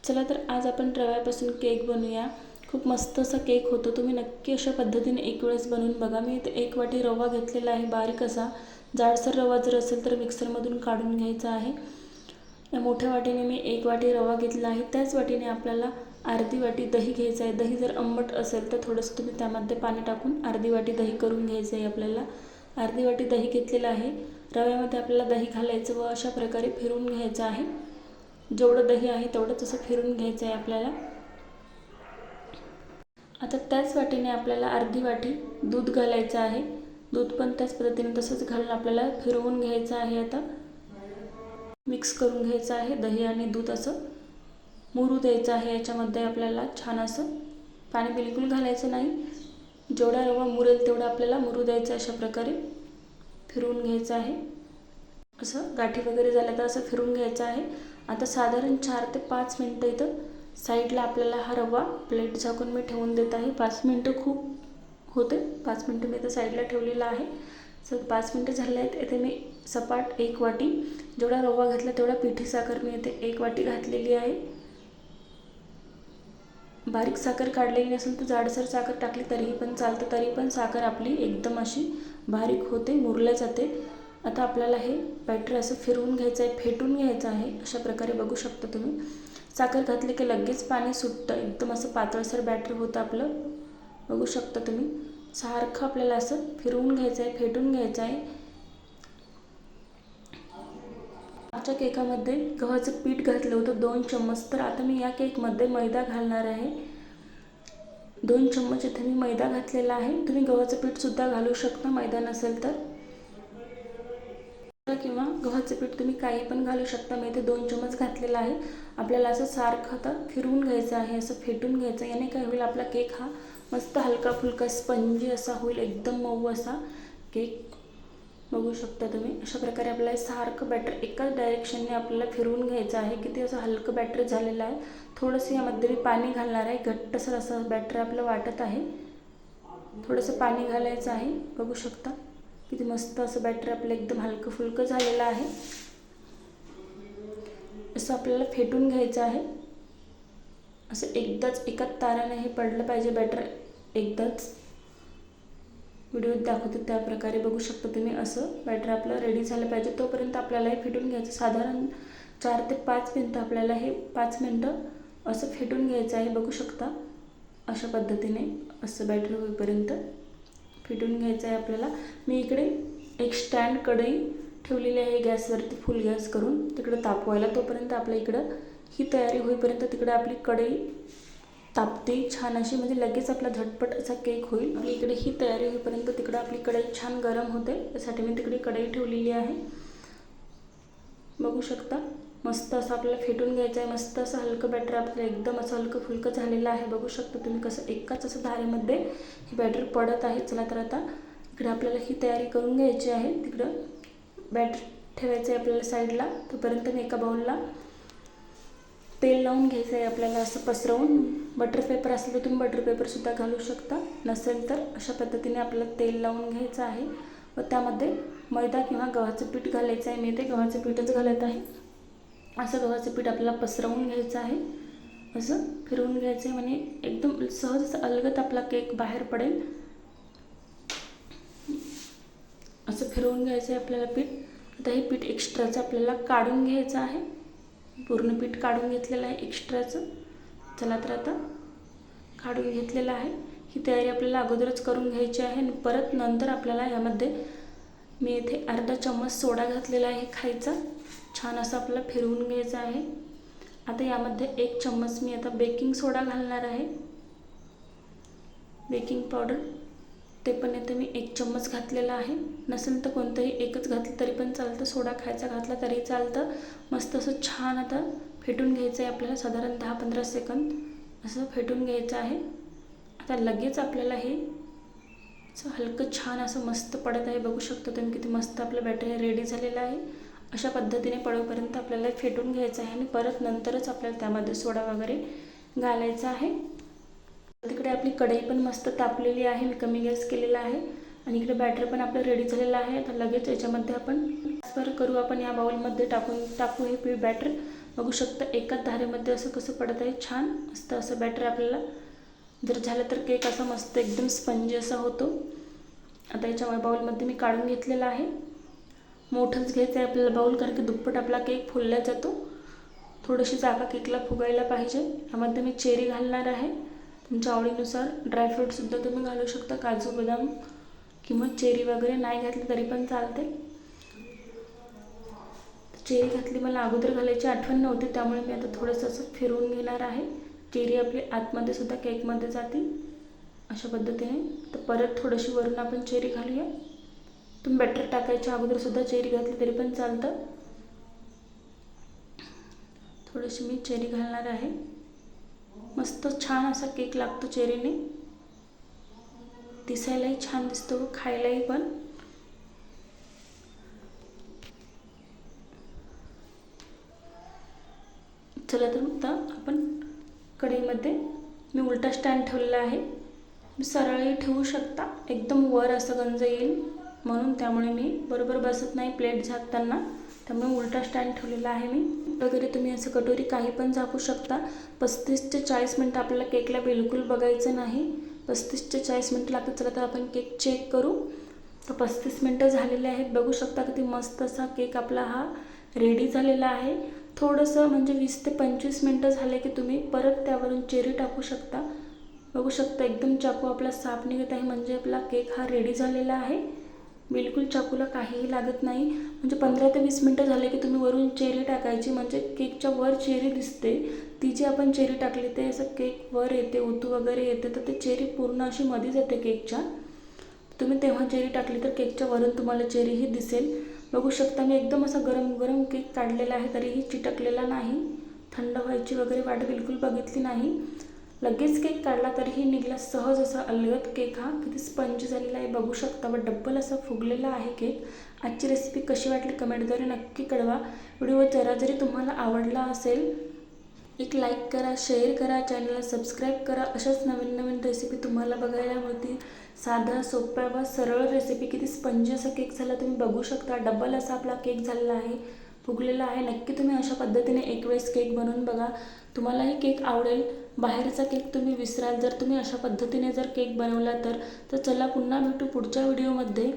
चला तर आज आपण रव्यापासून केक बनवूया। खूप मस्त असा केक होतो। तुम्ही नक्की अशा पद्धतीने एक वेळेस बनवून बघा। मी इथे 1 वाटी रवा घेतलेला आहे, बारीक असा। जाडसर रवा जर असेल तर मिक्सरमधून काढून घ्यायचा आहे। या मोठ्या वाटीने मी 1 वाटी रवा घेतला आहे। त्याच वाटीने आपल्याला अर्धी वाटी दही घ्यायचं आहे। दही जर आंबट असेल तर थोडंसं तुम्ही त्यामध्ये पाणी टाकून अर्धी वाटी दही करून घ्यायचं आहे आपल्याला। अर्धी वाटी दही घेतलेलं आहे। रव्यामध्ये आपल्याला दही घालायचं व अशा प्रकारे फिरवून घ्यायचं आहे। जेवढं दही आहे तेवढंच असं फिरवून घ्यायचं आहे आपल्याला। आता त्याच वाटीने आपल्याला अर्धी वाटी दूध घालायचं आहे। दूध पण त्याच पद्धतीने तसंच घालून आपल्याला फिरवून घ्यायचं आहे। आता मिक्स करून घ्यायचं आहे। दही आणि दूध असं मुरू द्यायचं आहे। याच्यामध्ये आपल्याला छान असं पाणी बिलकुल घालायचं नाही। जेवढा रवा मुरेल तेवढा आपल्याला मुरू द्यायचं। अशा प्रकारे फिरवून घ्यायचं आहे। असं गाठी वगैरे झाल्या तर असं फिरवून घ्यायचं आहे। आता साधारण 4 ते 5 मिनिटं इथं साईडला आपल्याला हा रवा प्लेट झाकून मी ठेवून देत आहे। 5 मिनिटं खूप होते। 5 मिनिटं मी इथं साईडला ठेवलेला आहे। 5 मिनिटं झाले आहेत। इथे मी सपाट 1 वाटी जेवढा रवा घातला तेवढा पिठी साखर मी इथे 1 वाटी घातलेली आहे। बारीक साखर काढलेली नसेल तर जाडसर साखर टाकली तरीही पण चालतं। तरी पण साखर आपली एकदम अशी बारीक होते, मुरल्या जाते। आता आपल्याला हे बॅटर असं फिरवून घ्यायचं आहे, फेटून घ्यायचं आहे। अशा प्रकारे बघू शकता तुम्ही। साखर घातली की लगेच पाणी सुटतं, एकदम असं पातळसर बॅटर होतं आपलं। बघू शकता तुम्ही। सारखं आपल्याला असं फिरवून घ्यायचं आहे, फेटून घ्यायचं आहे। आजच्या केकामध्ये गव्हाचं पीठ घातलं होतं 2 चम्मच, तर आता मी या केकमध्ये मैदा घालणार आहे। 2 चम्मच इथे मी मैदा घातलेला आहे। तुम्ही गव्हाचं पीठ सुद्धा घालू शकता मैदा नसेल तर, किंवा गव्हाचं पीठ तुम्ही काही पण घालू शकता। मी इथे 2 चम्मच घातलेला आहे। आपल्याला असं सारखं आता फिरवून घ्यायचं आहे, असं फेटून घ्यायचं। याने काय होईल, आपला केक हा मस्त हलका फुलका स्पंजी असा होईल, एकदम मऊ असा केक। बघू शकता तुम्ही। अशा प्रकारे आपल्याला सारखं बॅटर एकाच डायरेक्शनने आपल्याला फिरवून घ्यायचं आहे। किती असं हलकं बॅटर झालेलं आहे। थोडंसं यामध्ये मी पाणी घालणार आहे। घट्टसर असं बॅटर आपलं वाटत आहे। थोडंसं पाणी घालायचं आहे। बघू शकता किती मस्त असं बॅटर आपलं एकदम हलकं फुलकं झालेलं आहे। असं आपल्याला फेटून घ्यायचं आहे। असं एकदाच एकाच ताराने हे पडलं पाहिजे बॅटर, एकदाच। व्हिडिओत दाखवते त्या प्रकारे बघू शकता तुम्ही। असं बॅटर आपलं रेडी झालं पाहिजे, तोपर्यंत आपल्याला हे फेटून घ्यायचं। साधारण 4 ते 5 मिनिटं आपल्याला हे 5 मिनिटं असं फेटून घ्यायचं आहे। बघू शकता अशा पद्धतीने असं बॅटर होईपर्यंत फेटून घ्यायचं आहे आपल्याला। मी इकडे एक स्टँड कढई ठेवलेली आहे गॅसवरती, फुल गॅस करून तिकडे तापवायला। तोपर्यंत आपल्या इकडं ही तयारी होईपर्यंत तिकडे आपली कढई तापते छान अशी, म्हणजे लगेच आपला झटपट असा केक होईल। आपली इकडे ही तयारी होईपर्यंत तिकडे आपली कढई छान गरम होते, त्यासाठी मी तिकडे कढई ठेवलेली आहे। बघू शकता मस्त असं आपल्याला फेटून घ्यायचं आहे। मस्त असं हलकं बॅटर आपलं एकदम असं हलकं फुलकं झालेलं आहे। बघू शकता तुम्ही कसं एकाच असं धारेमध्ये हे बॅटर पडत आहे। चला तर आता इकडे आपल्याला ही तयारी करून घ्यायची आहे। तिकडं बॅटर ठेवायचं आहे आपल्याला साईडला। तोपर्यंत मी एका बाउलला तेल लावून घ्यायचं आहे आपल्याला, असं पसरवून। बटर पेपर असेल तर तुम्ही बटर पेपरसुद्धा घालू शकता, नसेल तर अशा पद्धतीने आपल्याला तेल लावून घ्यायचं आहे। व त्यामध्ये मैदा किंवा गव्हाचं पीठ घालायचं आहे। मी इथे गव्हाचं पीठच घालत आहे। असं गव्हाचं पीठ आपल्याला पसरवून घ्यायचं आहे, असं फिरवून घ्यायचं आहे, म्हणजे एकदम सहज अलगद आपला केक बाहेर पडेल। असं फिरवून घ्यायचं आहे आपल्याला पीठ। आता हे पीठ एक्स्ट्राचं आपल्याला काढून घ्यायचं आहे। पूर्ण पीठ काढून घेतलेलं आहे एक्स्ट्राचं। चला तर आता काढून घेतलेलं आहे। ही तयारी आपल्याला अगोदरच करून घ्यायची आहे। आणि परत नंतर आपल्याला यामध्ये मी इथे अर्धा चम्मच सोडा घातलेला आहे खायचा, छान असं आपल्याला फिरवून घ्यायचं आहे। आता यामध्ये 1 चम्मच मी आता बेकिंग सोडा घालणार आहे, बेकिंग पावडर। ते पण इथे मी 1 चम्मच घातलेला आहे। नसेल तर कोणतंही एकच घातलं तरी पण चालतं, सोडा खायचा घातला तरी चालतं। मस्त असं छान आता फेटून घ्यायचं आहे आपल्याला, साधारण 10-15 सेकंद असं फेटून घ्यायचं आहे। आता लगेच आपल्याला हे असं हलकं छान असं मस्त पडत आहे। बघू शकता तुम्ही किती मस्त आपलं बॅटर हे रेडी झालेलं आहे। अशा पद्धतीने पडेपर्यंत आपल्याला फेटून घ्यायचं आहे आणि परत नंतरच आपल्याला त्यामध्ये सोडा वगैरे घालायचा आहे। तिकडे आपली कढई पण मस्त तापलेली आहे, मी कमी गॅस केलेला आहे। आणि इकडे बॅटर पण आपलं रेडी झालेलं आहे। आता लगेच याच्यामध्ये आपण ट्रान्सफर करू, आपण या बाउलमध्ये टाकू हे बॅटर। बघू शकता एकाच धारेमध्ये असं कसं पडत आहे, छान मस्त असं बॅटर आपल्याला जर झालं तर केक असा मस्त एकदम स्पंजी असा होतो. आता याच्या बाउलमध्ये मी काढून घेतलेला आहे. मोठंच घ्यायचं आहे आपल्याला बाउल, कारण की दुप्पट आपला केक फुलला जातो. थोडीशी जागा केकला फुगायला पाहिजे. यामध्ये मी चेरी घालणार आहे. तुमच्या आवडीनुसार ड्रायफ्रूटसुद्धा तुम्ही घालू शकता, काजू बदाम किंवा चेरी वगैरे नाही घातली तरी पण चालते. चेरी घातली मला अगोदर घालायची आठवण नव्हती, त्यामुळे मी आता थोडंसं असं फिरवून घेणार आहे. चेरी आपली आतमध्ये सुद्धा केकमध्ये जातील अशा पद्धतीने. तर परत थोडीशी वरून आपण चेरी घालूया. तुम्ही बॅटर टाकायच्या अगोदर सुद्धा चेरी घातली तरी पण चालतं. थोडीशी मी चेरी घालणार आहे. मस्त छान असा केक लागतो चेरीने, दिसायलाही छान दिसतो, खायलाही पण. चला तर आता आपण कढईमध्ये मी उलटा स्टँड ठेवलेला आहे. मी सरळही ठेवू शकता, एकदम वर असं गंज येईल म्हणून, त्यामुळे मी बरोबर बसत नाही प्लेट झाकताना, त्यामुळे उलटा स्टँड ठेवलेला आहे मी. वगैरे तुम्ही असं कटोरी काही पण झाकू शकता. 35 ते 40 मिनटं आपल्याला केकला बिलकुल बघायचं नाही, 35 ते 40 मिनटं लागतात. चला तर आपण केक चेक करू. तर 35 मिनटं झालेले आहेत. बघू शकता किती मस्त असा केक आपला हा रेडी झालेला आहे. थोडंसं म्हणजे 20 ते 25 मिनटं झाले की तुम्ही परत त्यावरून चेरी टाकू शकता. बघू शकता एकदम चाकू आपला साफ निघत आहे, म्हणजे आपला केक हा रेडी झालेला आहे. बिलकुल चाकूला काहीही लागत नाही. म्हणजे 15 ते 20 मिनटं झाले की तुम्ही वरून चेरी टाकायची, म्हणजे केकच्या वर चेरी दिसते. ती जी आपण चेरी टाकली ते असं केक वर येते, ओतू वगैरे येते, तर ते चेरी पूर्ण अशी मध्ये जाते केकच्या. तुम्ही तेव्हा चेरी टाकली तर केकच्या वरून तुम्हाला चेरीही दिसेल. बघू शकता मी एकदम असा गरम गरम केक काढलेला आहे, तरीही चिटकलेला नाही. थंड व्हायची वगैरे वाट बिलकुल बघितली नाही. लगेच केक काढला तरीही निघाला सहज असा अलगद केक. हा किती स्पंज झालेला आहे बघू शकता, व डब्बल असा फुगलेला आहे केक. आजची रेसिपी कशी वाटली कमेंटद्वारे नक्की कळवा. व्हिडिओ जरा जरी तुम्हाला आवडला असेल एक लाईक करा, शेअर करा, चॅनलला सबस्क्राईब करा. अशाच नवीन नवीन रेसिपी तुम्हाला बघायला मिळतील. साधा सोप्या व सरळ रेसिपी. किती स्पंजी असा केक झाला तुम्ही बघू शकता. डबल असा आपला केक झालेला आहे, फुगलेला आहे. नक्की तुम्ही अशा पद्धतीने एक वेळेस केक बनवून बघा, तुम्हालाही केक आवडेल. बाहेरचा केक तुम्ही विसराल जर तुम्ही अशा पद्धतीने जर केक बनवला तर. चला पुन्हा भेटू पुढच्या व्हिडिओमध्ये.